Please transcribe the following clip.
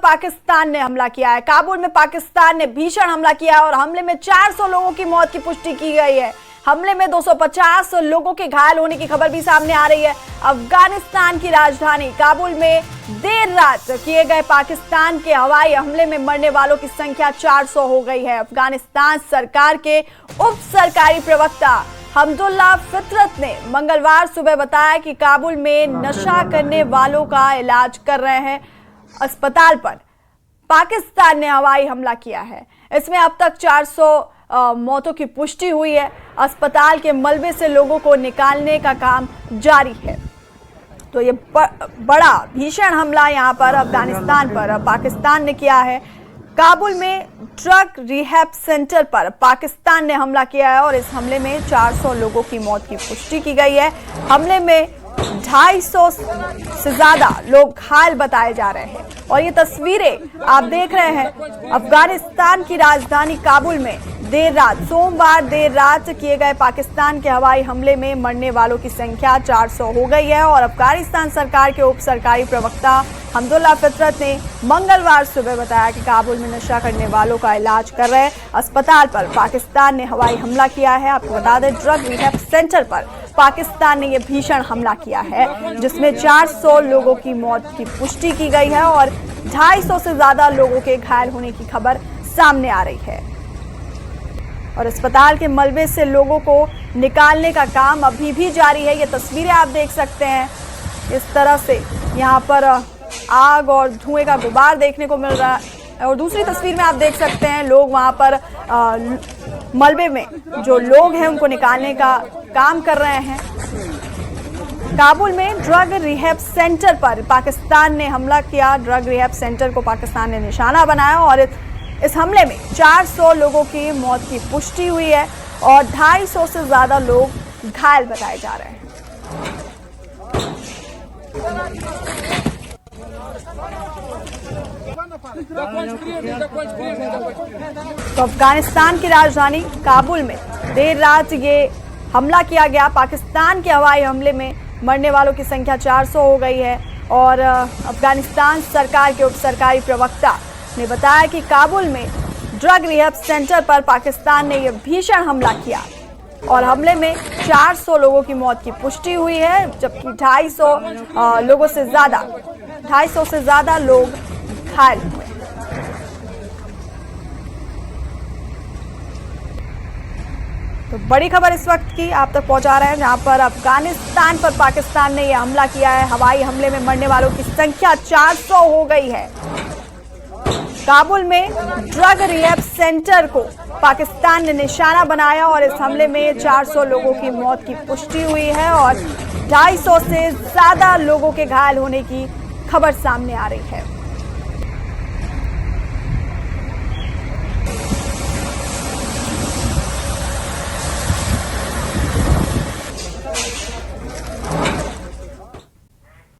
पाकिस्तान ने हमला किया है। काबुल में पाकिस्तान ने भीषण हमला किया है और हमले में 400 लोगों की मौत की पुष्टि की गई है। हमले में 250 लोगों के घायल होने की खबर भी सामने आ रही है। अफगानिस्तान की राजधानी काबुल में देर रात किए गए पाकिस्तान के हवाई हमले में मरने वालों की संख्या 400 हो गई है। अफगानिस्तान सरकार के उप सरकारी प्रवक्ता हमदुल्ला फितरत ने मंगलवार सुबह बताया कि काबुल में नशा करने वालों का इलाज कर रहे हैं अस्पताल पर पाकिस्तान ने हवाई हमला किया है। इसमें अब तक 400 मौतों की पुष्टि हुई है। अस्पताल के मलबे से लोगों को निकालने का काम जारी है। तो ये बड़ा भीषण हमला यहाँ पर अफगानिस्तान पर पाकिस्तान ने किया है। काबुल में ड्रग रिहैब सेंटर पर पाकिस्तान ने हमला किया है और इस हमले में 400 लोगों की मौत की पुष्टि की गई है। हमले में 250 से ज्यादा लोग घायल बताए जा रहे हैं और ये तस्वीरें आप देख रहे हैं अफगानिस्तान की राजधानी काबुल में सोमवार देर रात किए गए पाकिस्तान के हवाई हमले में मरने वालों की संख्या 400 हो गई है। और अफगानिस्तान सरकार के उप सरकारी प्रवक्ता हमदुल्ला फितरत ने मंगलवार सुबह बताया कि काबुल में नशा करने वालों का इलाज कर रहे अस्पताल पर पाकिस्तान ने हवाई हमला किया है। आपको बता दें ड्रग रिहैब सेंटर पर पाकिस्तान ने यह भीषण हमला किया है जिसमें 400 लोगों की मौत की पुष्टि की गई है और 250 से ज्यादा लोगों के घायल होने की खबर सामने आ रही है। और अस्पताल के मलबे से लोगों को निकालने का काम अभी भी जारी है। ये तस्वीरें आप देख सकते हैं। इस तरह से यहाँ पर आग और धुएं का गुबार देखने को मिल रहा है। और दूसरी तस्वीर में आप देख सकते हैं लोग वहाँ पर मलबे में जो लोग हैं उनको निकालने का काम कर रहे हैं। काबुल में ड्रग रिहैब सेंटर पर पाकिस्तान ने हमला किया। ड्रग रिहैब सेंटर को पाकिस्तान ने निशाना बनाया और इस हमले में 400 लोगों की मौत की पुष्टि हुई है और 250 से ज्यादा लोग घायल बताए जा रहे हैं। तो अफगानिस्तान की राजधानी काबुल में देर रात ये हमला किया गया। पाकिस्तान के हवाई हमले में मरने वालों की संख्या 400 हो गई है और अफगानिस्तान सरकार के उप सरकारी प्रवक्ता ने बताया कि काबुल में ड्रग रिहैब सेंटर पर पाकिस्तान ने यह भीषण हमला किया और हमले में 400 लोगों की मौत की पुष्टि हुई है जबकि 250 से ज्यादा लोग घायल हुए। तो बड़ी खबर इस वक्त की आप तक पहुंचा रहे हैं जहां पर अफगानिस्तान पर पाकिस्तान ने यह हमला किया है। हवाई हमले में मरने वालों की संख्या 400 हो गई है। काबुल में ड्रग रिहैब सेंटर को पाकिस्तान ने निशाना बनाया और इस हमले में 400 लोगों की मौत की पुष्टि हुई है और 250 से ज्यादा लोगों के घायल होने की खबर सामने आ रही है।